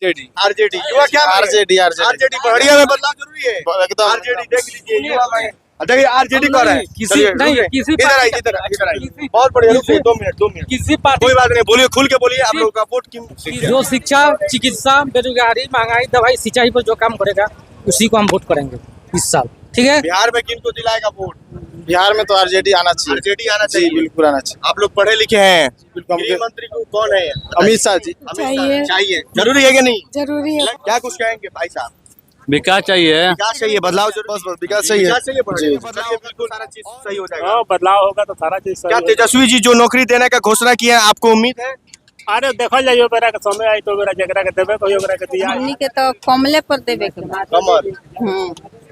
JD RJD युवा क्या RJD RJD बढ़िया में बदलाव जरूरी है एकदम आरजेडी देख लीजिए युवा में देखिए आरजेडी कौन है किसी नहीं किसी इधर आइए इधर आइए बहुत बढ़िया रुकिए 2 मिनट किसी पार्टी कोई बात नहीं बोलिए खुल के बोलिए आप लोगों का वोट किन जो शिक्षा चिकित्सा बेरोजगारी महंगाई दवाई सिंचाई पर जो काम करेगा उसी को हम वोट करेंगे इस साल। ठीक है, बिहार में किनको दिलाएगा वोट बिहार में तो आरजेडी आना चाहिए। आरजेडी आना चाहिए बिल्कुल आना चाहिए। आप लोग पढ़े लिखे हैं बिल्कुल गृह मंत्री को कौन है अमित शाह जी चाहिए। चाहिए जरूरी है कि नहीं जरूरी है। क्या कुछ कहेंगे भाई साहब विकास चाहिए। विकास चाहिए बदलाव बस विकास चाहिए। विकास चाहिए जी। चलिए बिल्कुल सारा चीज सही हो जाएगा। बदलाव होगा तो सारा चीज क्या तेजस्वी जी जो नौकरी देने का घोषणा किया है आपको उम्मीद है? अरे देखल जाइयो बेरा के समय आई तो बेरा जकरा के देबे कोई ओकरा के दिया। हमनी के तो कमले पर देवे के बाद। कमल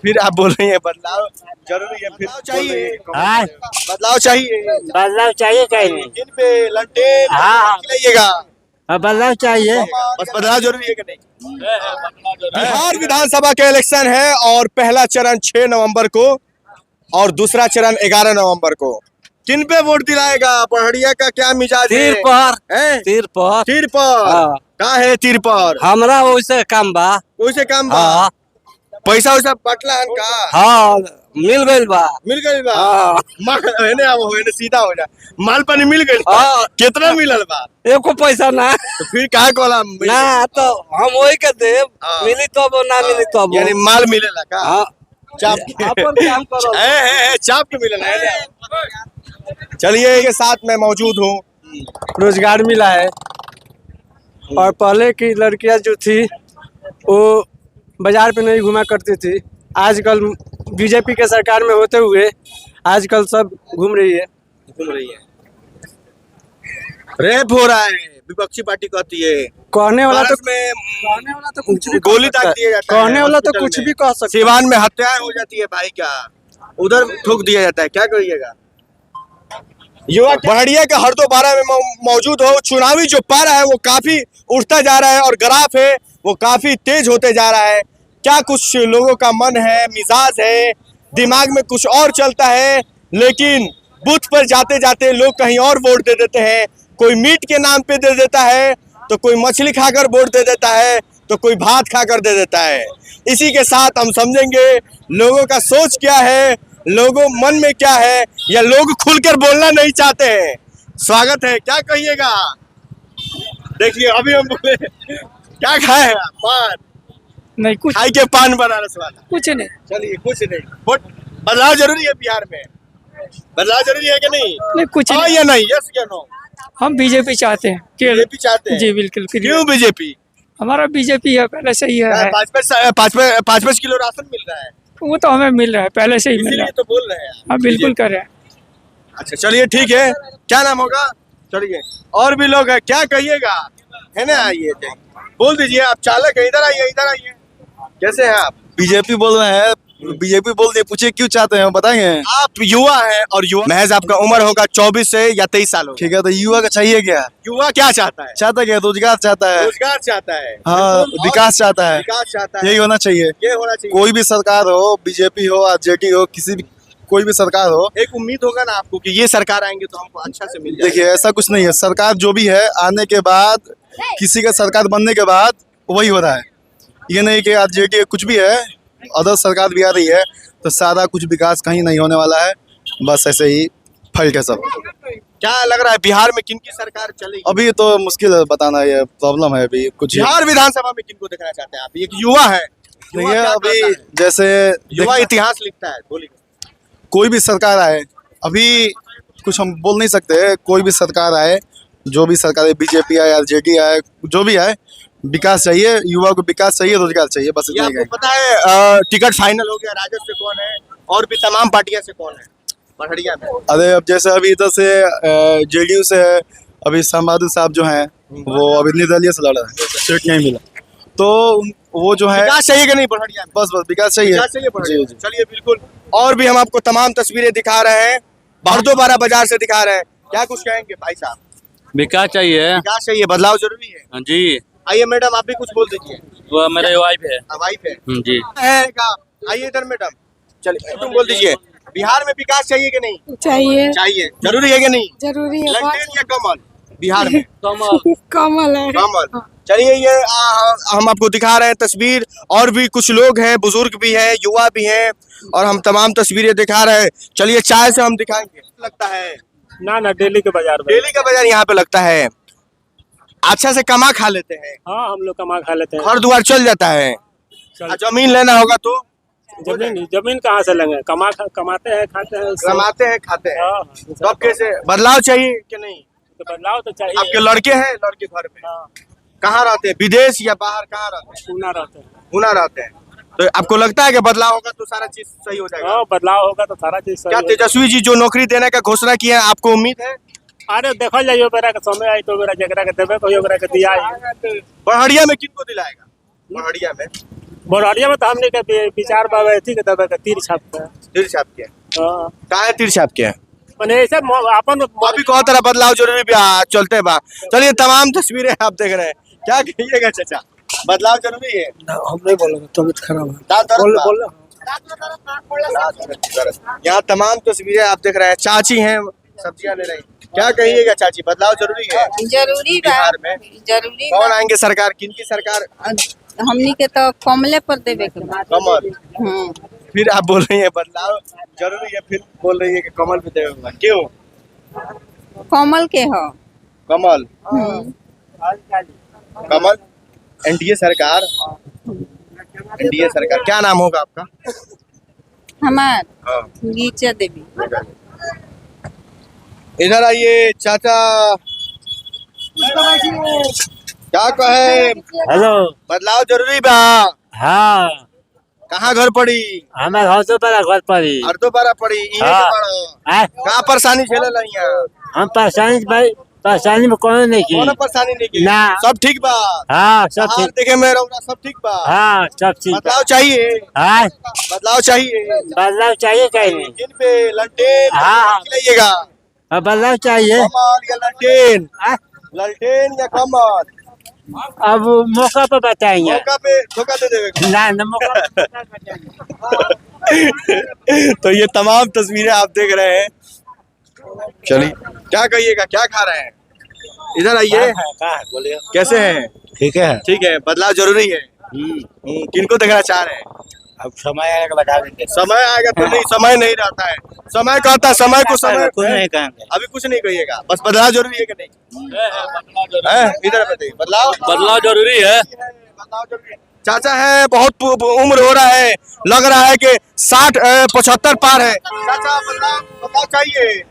फिर आप बोल रही हैं बदलाव जरूरी है फिर चाहिए हां बदलाव चाहिए बदलाव चाहिए जिन पे लंटेन हाँ। खिलाइएगा बदलाव चाहिए। बस बदलाव जरूरी है कि नहीं? बिहार विधानसभा के इलेक्शन है और पहला चरण 6 नवंबर को और दूसरा चरण 11 नवंबर को। किन पे वोट दिलाएगा? पहाड़िया का क्या मिजाज है? तीर पर हैं? तीर पर तीर पर हाँ। का है तीर पर हमरा वैसे काम बा। वैसे काम बा हाँ पैसा वैसा बटला हन का हाँ मिल गइल बा। मिल गई बा हाँ। हेने अब हेने सीधा हो जा माल पानी मिल गई हाँ। कितना मिलल बा? एको पैसा ना तो फिर काहे कोला ना तो हम वही के देब हाँ। मिली तो ना मिली तो यानी माल मिलेला का हाँ चाप के अपन काम करो। चाप के मिलेला है। चलिए के साथ मैं मौजूद हूँ रोजगार मिला है और पहले की लड़कियां जो थी वो बाजार पे नहीं घुमा करती थी। आजकल बीजेपी के सरकार में होते हुए आजकल सब घूम रही है। रेप हो रहा है विपक्षी पार्टी कहती है कहने वाला तो कुछ भी गोली दाग दिया जाता है कहने वाला तो हॉस्पिटल कुछ में। भी कह सकता है। सिवान में हत्याएं हो जाती है भाई क्या उधर ठोक दिया जाता है क्या करिएगा? युवा बढ़िया के हरदो बारह में मौजूद हो। चुनावी जो पारा है वो काफी उठता जा रहा है और ग्राफ है वो काफी तेज होते जा रहा है। क्या कुछ लोगों का मन है मिजाज है दिमाग में कुछ और चलता है लेकिन बूथ पर जाते जाते लोग कहीं और वोट दे देते हैं। कोई मीट के नाम पे दे देता है तो कोई मछली खाकर वोट दे देता है तो कोई भात खाकर दे देता है। इसी के साथ हम समझेंगे लोगों का सोच क्या है लोगों मन में क्या है या लोग खुलकर बोलना नहीं चाहते हैं। स्वागत है क्या कहिएगा? देखिए अभी हम बोले क्या खाए हैं आप? पान नहीं कुछ खाई के पान बनारस वाला कुछ नहीं। चलिए कुछ नहीं वोट बदलाव जरूरी है बिहार में बदलाव जरूरी है कि नहीं? नहीं कुछ हाँ नहीं। या नहीं यस या नो? हम बीजेपी चाहते हैं। बीजेपी चाहते हैं जी बिल्कुल। क्यों बीजेपी? हमारा बीजेपी है पहले से ही है। 5 किलो राशन मिल रहा है वो तो हमें मिल रहा है पहले से ही मिल रहा इसीलिए है। तो बोल रहे हैं हम बिल्कुल कर रहे हैं। अच्छा चलिए ठीक है क्या नाम होगा? चलिए और भी लोग हैं क्या कहिएगा है ना? आइए बोल दीजिए आप चालक है इधर आइए कैसे हैं आप? बीजेपी बोल रहे हैं बीजेपी बोल दिए पूछिए क्यों चाहते हैं बताएंगे। आप युवा हैं और युवा महज आपका उम्र होगा 24 से या 23 साल होगा। ठीक है तो युवा का चाहिए क्या? युवा क्या चाहता है? चाहता क्या? रोजगार चाहता है। रोजगार चाहता है हाँ विकास चाहता है। विकास चाहता है यही होना चाहिए। ये होना चाहिए। कोई भी सरकार हो बीजेपी हो आरजेडी हो किसी भी कोई भी सरकार हो एक उम्मीद होगा ना आपको कि ये सरकार आएंगे तो हमको अच्छा से मिल जाएगा। देखिए ऐसा कुछ नहीं है। सरकार जो भी है आने के बाद किसी का सरकार बनने के बाद वही हो रहा है। ये नहीं कि आरजेडी कुछ भी है अदर सरकार भी आ रही है तो सारा कुछ विकास कहीं नहीं होने वाला है। बस ऐसे ही फल के सब। क्या लग रहा है बिहार में किन की सरकार चलेगी? अभी तो मुश्किल है बताना ये प्रॉब्लम है अभी कुछ बिहार विधानसभा में किनको देखना चाहते हैं आप? एक युवा है नहीं है अभी जैसे युवा इतिहास लिखता है बोलिए। कोई भी सरकार आए अभी कुछ हम बोल नहीं सकते। कोई भी सरकार आए जो भी सरकार है बीजेपी आए आरजेडी आए जो भी आए विकास चाहिए युवा को विकास चाहिए रोजगार चाहिए बस ये इतना ही आपको पता है टिकट फाइनल हो गया राजद से कौन है और भी तमाम पार्टियां से कौन है पहाड़िया में? अरे अब जैसे अभी इधर से जेडीयू से अभी शाम बहादुर साहब जो हैं वो अभी निर्दलीय से लड़ रहे हैं सीट नहीं मिला तो वो जो है विकास चाहिए कि नहीं पहाड़िया में? बस विकास चाहिए। विकास चाहिए पहाड़िया में। जी। चलिए बिल्कुल और भी हम आपको तमाम तस्वीरें दिखा रहे हैं बहरदोबारा बाजार से दिखा रहे हैं। क्या कुछ कहेंगे भाई साहब? विकास चाहिए। विकास चाहिए बदलाव जरूरी है। हाँ जी आइए मैडम आप भी कुछ बोल दीजिए। वो मेरे वाइफ है। वाइफ है जी है का आइए इधर मैडम चलिए तुम बोल दीजिए बिहार में विकास चाहिए कि नहीं? चाहिए। चाहिए जरूरी है कि नहीं? जरूरी है। लंटेन या कमल बिहार में? कमल है। कमल चलिए ये हम आपको दिखा रहे हैं तस्वीर, और भी कुछ लोग हैं, बुजुर्ग भी हैं, युवा भी हैं, और हम तमाम तस्वीरें दिखा रहे हैं। चलिए चाय से हम दिखाएंगे। लगता है ना डेली के बाजार में। डेली का बाजार यहाँ पे लगता है, अच्छा से कमा खा लेते हैं, हाँ हम लोग कमा खा लेते हैं। घर द्वार चल जाता है। चल- जमीन लेना होगा तो जमीन कहाँ से लेंगे, कमाते हैं खाते हैं उससे। कमाते हैं खाते हैं। हाँ, तो अब कैसे बदलाव चाहिए कि नहीं? तो बदलाव तो चाहिए। आपके लड़के हैं, लड़के घर में हाँ, कहाँ रहते हैं, विदेश या बाहर कहाँ रहते हैं? पूना रहते हैं। पुणे रहते हैं। तो आपको लगता है कि बदलाव होगा तो सारा चीज सही हो जाएगा? हाँ बदलाव होगा तो सारा चीज सही क्या हो जाएगा। तेजस्वी जी जो नौकरी देने का घोषणा किया है, आपको उम्मीद है? अरे देखो जाइए बेरा के समय आई तो बेरा जगरा के देवे कोई ओकरा के दिया है। बढ़िया में किनको दिलाएगा? बढ़िया में बोराड़िया में तो हमने के विचार बाबा थी के देवे के तीर छाप के। तीर छाप के हाँ कहा है, तीर छाप के मने ऐसे अपन अभी कौन तरह बदलाव जरूरी भी चलते बा। चलिए तमाम तस्वीरें आप देख रहे हैं, क्या कहिएगा चाचा, बदलाव जरूरी है? हम नहीं बोलेंगे, तबीयत खराब है। दांत दर्द बा? यहाँ तमाम तस्वीरें आप देख रहे हैं, चाची हैं सब्जियां ले रही, क्या कहिएगा चाची, बदलाव जरूरी है जरूरी बा, बिहार में? जरूरी कौन बा। आएंगे सरकार, किनकी सरकार? हमनी के तो कमले पर देवे के बा। कमल। हम्म। फिर आप बोल रही है बदलाव जरूरी है, फिर बोल रही है कि कमल पे देगा, क्यों? कमल के हो। कमल, हम्म। कमल एनडीए सरकार, एनडीए सरकार। क्या नाम होगा आपका? हमार हाँ। गीचा देवी। इधर आइए चाचा, क्या कहे, हेलो। बदलाव जरूरी बा? हाँ कहाँ घर पड़ी? हमारे हौसों पर घर पड़ी। अर्धोपारा पड़ी, इहे के हाँ। पड़ा। आय, कहाँ परेशानी झेले रही हैं? हम परेशानी में कौन नहीं की। कौनो परेशानी नहीं की? ना। सब ठीक बा? हाँ सब हाल ठीक। देखे में रौरा सब ठीक बा? हाँ सब ठीक। बदलाव चाहिए, हाँ बदलाव चाहिए। बदलाव चाहिए कहीं। जिन पे ललटेन हाँ। खिलाइएगा, बदलाव चाहिए। कमल या ललटेन? हाँ, ललटेन या कमल? अब मौका पर बताएंगे। मौका पे धोखा दे देवे। ना न मौका तो ये तमाम तस्वीरें आप देख रहे हैं। चलिए क्या कहिएगा, क्या खा रहे हैं? इधर आइए, बोलिए। कैसे हैं? ठीक है। ठीक है, बदलाव जरूरी है। किनको देखना चाह रहे हैं? अब समय आएगा बता देंगे। समय आएगा तो नहीं, समय नहीं रहता है, समय कहता है, समय को समय कुछ नहीं कहेंगे। अभी कुछ नहीं कहिएगा, बस बदलाव जरूरी है कि नहीं? इधर बताइए, बदलाव जरूरी है। बदलाव जरूरी है। चाचा है, बहुत उम्र हो रहा है, लग रहा है कि 60-75 पार है। चाचा बदलाव चाहिए है?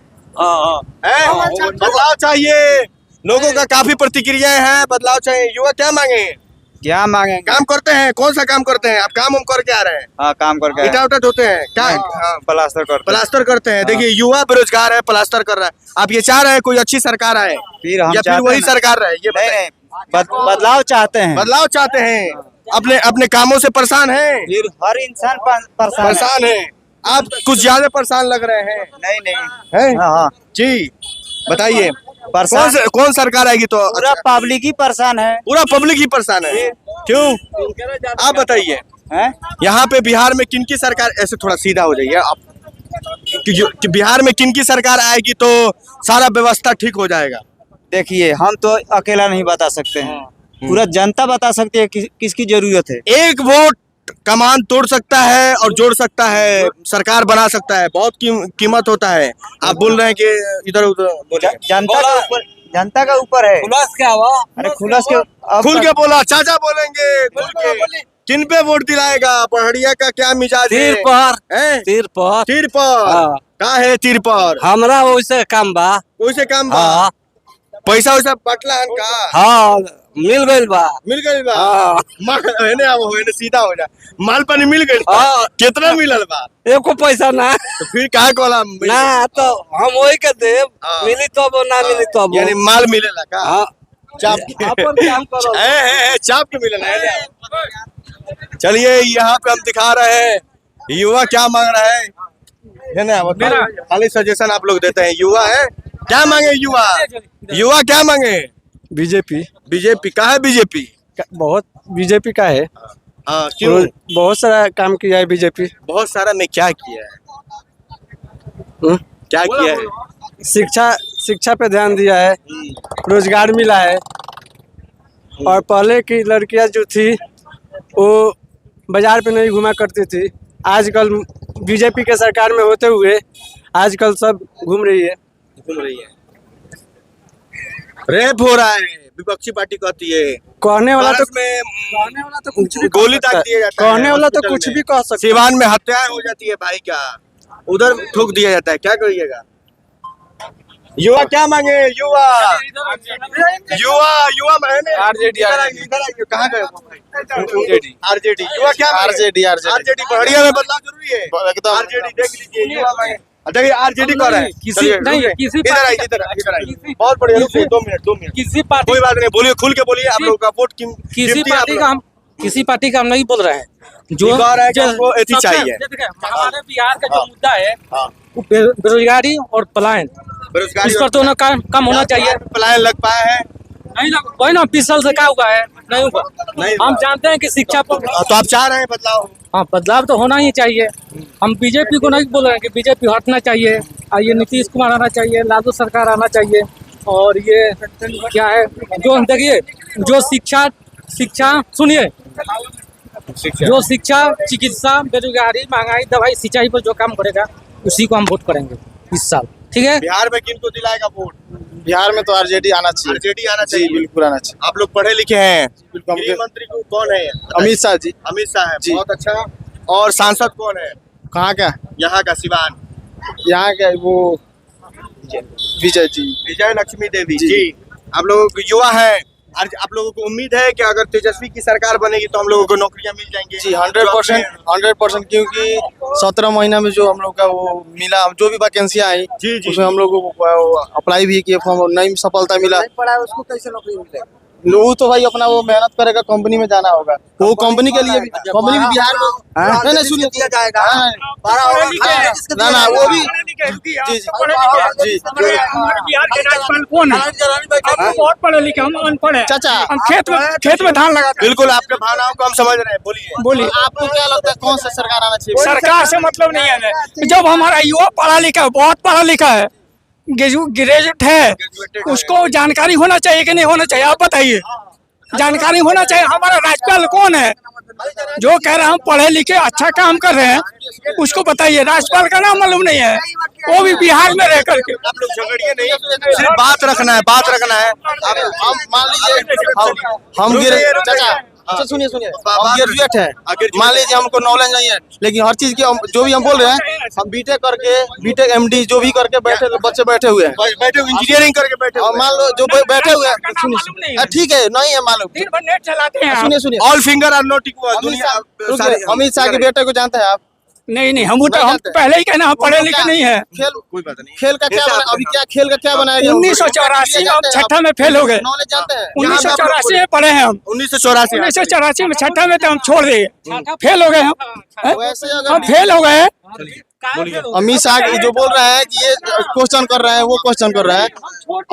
बदलाव चाहिए, लोगों का काफी प्रतिक्रियाएं हैं, बदलाव चाहिए। युवा क्या मांगे? क्या मांगेंगे? काम करते हैं, कौन सा काम करते हैं आप? काम हम करके आ रहे हैं, हाँ काम करके ईटा उटा ढोते हैं क्या? प्लास्टर करते प्लास्टर करते हैं। देखिए युवा बेरोजगार है, प्लास्टर कर रहा है। आप ये चाह रहे हैं कोई अच्छी सरकार आए फिर हम या फिर वही सरकार रहे? ये बताइए। बदलाव चाहते हैं। बदलाव चाहते हैं, अपने अपने कामों से परेशान हैं, फिर हर इंसान परेशान है। आप कुछ ज्यादा परेशान लग रहे हैं। नहीं हैं? हाँ जी बताइए, कौन सरकार आएगी तो? पूरा पब्लिक ही परेशान है। पूरा पब्लिक ही परेशान है, क्यों? आप बताइए, यहाँ पे बिहार में किनकी सरकार, ऐसे थोड़ा सीधा हो जाइए आप, कि बिहार में किनकी सरकार आएगी तो सारा व्यवस्था ठीक हो जाएगा? देखिए हम तो अकेला नहीं बता सकते हैं, पूरा जनता बता सकती है किसकी जरूरत है। एक वोट कमान तोड़ सकता है और जोड़ सकता है, सरकार बना सकता है, बहुत कीमत होता है। आप बोल रहे हैं कि इधर उधर बोले, जनता का ऊपर है। खुलास क्या हुआ? अरे खुलास के खुल के बोला, चाचा बोलेंगे खुल के। किन पे वोट दिलाएगा? पहाड़िया का क्या मिजाज है? तीर पर तीर पर हाँ। का है? तीर पर हमरा वैसे काम बा। वैसे काम बा? हाँ। पैसा वैसा बटला हन का? हाँ मिल गइल बा। मिल गई बा? हाँ। हेने अब हेने सीधा हो जा, माल पानी मिल गई? हाँ। कितना मिलल बा? एको पैसा ना तो फिर का कोला ना, तो हम वही के देव। हाँ। मिली तो ना मिली तो यानी माल मिलेला का? हाँ चाप के अपन काम करो। चाप के मिलेला है। चलिए यहाँ पे हम दिखा रहे हैं युवा क्या मांग रहा है ना, खाली सजेशन आप लोग देते हैं। युवा है, क्या मांगे युवा? युवा क्या मांगे? बीजेपी बीजेपी का है? बीजेपी बहुत बीजेपी का है। हाँ, क्यों? बहुत सारा काम किया है बीजेपी। बहुत सारा में क्या किया है? क्या किया है? शिक्षा पे ध्यान दिया है, रोजगार मिला है। और पहले की लड़कियां जो थी वो बाजार पे नहीं घुमा करती थी। आजकल बीजेपी के सरकार में होते हुए आजकल सब घूम रही है। रेप हो रहा है, विपक्षी पार्टी कहती है। कहने वाला तो कुछ भी गोली दाग दिया जाता है, कहने वाला तो हॉस्पिटल कुछ में। भी कह सकता है। सिवान में हत्याएं हो जाती है भाई, क्या उधर ठोक दिया जाता है, क्या करिएगा? युवा क्या मांगे? युवा युवा युवा RJD कहाँ गए आरजेडी? युवा क्या RJD बढ़िया में बदलाव जरूरी है एकदम। आरजेडी देख लीजिए, युवा मांगे। देखिए आरजेडी कौन है? किसी- चलिए, नहीं, रुकिए। किसी इधर पार्टी आइए, का- इधर आइए। किसी- बहुत बढ़िया, किसी- 2 मिनट किसी पार्टी कोई बात नहीं, बोलिए, खुल के बोलिए। आप लोगों का वोट किसी पार्टी का हम नहीं बोल रहे हैं। जो ये कह रहा है कि हमको एथी सबसे- चाहिए। देखिए, हमारे बिहार का जो मुद्दा है हाँ। वो बेरोजगारी और पलायन, बेरोजगारी इस पर तो ना कम होना चाहिए। पलायन लग पाया है। नहीं लग वही ना 20 साल से क्या हुआ है, नहीं हुआ। नहीं हम जानते हैं कि शिक्षा पर तो आप चाह रहे हैं बदलाव? हाँ बदलाव तो होना ही चाहिए। हम बीजेपी को नहीं बोल रहे हैं कि बीजेपी हटना चाहिए, और ये नीतीश कुमार आना चाहिए, लालू सरकार आना चाहिए। और ये क्या है जो देखिए, जो शिक्षा सुनिए, जो शिक्षा, चिकित्सा, बेरोजगारी, महंगाई, दवाई, सिंचाई पर जो काम करेगा उसी को हम वोट करेंगे इस साल, ठीक है। बिहार में किनको दिलाएगा वोट? बिहार में तो RJD आना चाहिए। आरजेडी आना चाहिए। बिल्कुल आना चाहिए। आप लोग पढ़े लिखे हैं। बिल्कुल। गृह मंत्री को कौन है? अमित शाह जी। अमित शाह है, जी। बहुत अच्छा। और सांसद कौन है कहाँ का? यहाँ का? सिवान यहाँ का वो विजय जी। विजय लक्ष्मी देवी जी। जी। आप लोगों को युवा है, आप लोगों को उम्मीद है कि अगर तेजस्वी की सरकार बनेगी तो हम लोगों को नौकरियां मिल जाएंगी? जी 100%, क्योंकि 17 महीना में जो हम लोग का वो मिला, जो भी वैकेंसियाँ आई जी, जी। उसमें हम लोग को अप्लाई भी किए, फॉर्म नहीं सफलता मिला। पढ़ा उसको कैसे नौकरी मिलेगी? वो तो भाई अपना वो मेहनत करेगा, कंपनी में जाना होगा। वो कंपनी के लिए भी, कंपनी भी बिहार में नहीं सुनिए दिया जाएगा। ना ना वो भी जी जी जी बिहार के राज्यपाल कौन है? हम बहुत पढ़े लिखे, हम अनपढ़ हैं। चाचा हम खेत में धान लगाते हैं। बिल्कुल, आपके भावनाओं को हम समझ रहे हैं, बोलिए। बोलिए, आपको क्या लगता है कौन सा सरकार आना चाहिए? सरकार से मतलब नहीं है हमें। जब हमारा युवा पढ़ा लिखा है, बहुत पढ़ा लिखा है, ग्रेजुएट है, उसको जानकारी होना चाहिए कि नहीं होना चाहिए? आप बताइए, जानकारी होना चाहिए। हमारा राज्यपाल कौन है जो कह रहे हैं हम पढ़े लिखे अच्छा काम कर रहे हैं, उसको बताइए। राज्यपाल का नाम मालूम नहीं है, वो भी बिहार में रह करके। आप लोग झगड़िए नहीं, सिर्फ बात रखना है, बात रखना है। हम मान लीजिए हम चाचा अच्छा सुनिए हम ग्रेजुएट है, मान लीजिए हमको नॉलेज नहीं है, लेकिन हर चीज की जो भी हम बोल रहे हैं, हम बीटेक करके बीटेक MD जो भी करके बच्चे बैठे हुए हैं, बैठे हुए इंजीनियरिंग करके बैठे और हुए मान लो जो बैठे हुए हैं, मालूम नहीं है। ठीक है नहीं है मालूम, दिन भर नेट चलाते हैं। सुनिए all finger are not equal. दुनिया अमित शाह के बेटे को जानते हैं आप? नहीं, हम पहले ही कहना हम पढ़े लिखे नहीं है। खेल कोई बात नहीं। खेल का क्या अभी क्या खेल का क्या बनाया गया? 1984 हम छठा में फेल हो गए। नॉलेज जानते हैं? 1984 में पढ़े हैं हम। 1984 में छठा में तो हम छोड़ दिए, फेल हो गए हम। वैसे हम अगर फेल हो गए। अमित शाह जो बोल रहे हैं कि ये क्वेश्चन कर रहे हैं, वो क्वेश्चन कर रहे हैं।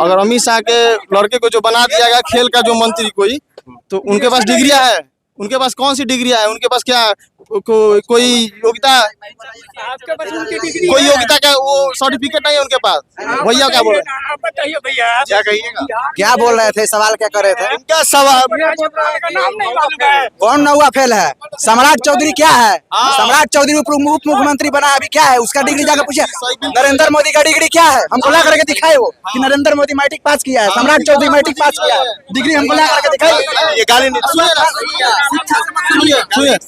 अगर अमित शाह के लड़के को जो बना दिया गया खेल का जो मंत्री कोई, तो उनके पास डिग्रियां है? उनके पास कौन सी डिग्रियां है? उनके पास क्या कोई योग्यता, आपके पास उनकी डिग्री कोई है? योग्यता का वो सर्टिफिकेट नहीं है उनके पास। भैया क्या बोल रहे हैं? आप बताइए भैया, क्या कहिएगा? क्या बोल रहे थे? सवाल क्या कर रहे थे? इनका सवाल का नाम नहीं मालूम है। कौन नौवा फेल है? सम्राट चौधरी क्या है? सम्राट चौधरी उप मुख्यमंत्री बना है, अभी क्या है उसका डिग्री? जाकर पूछे। नरेंद्र मोदी का डिग्री क्या है? हमको ला करके दिखाए वो कि नरेंद्र मोदी मैट्रिक पास किया है, सम्राट चौधरी मैट्रिक पास किया है, डिग्री हमको ला करके दिखाई। ये गाली नहीं।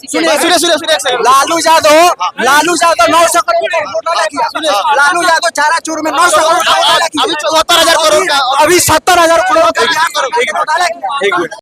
सुनिए लालू यादव 900 करोड़ का घोटाला किया। लालू यादव चारा चूर में 900 करोड़ का घोटाला किया। अभी 74,000 करोड़ का, अभी 70,000 करोड़ का घोटाला किया।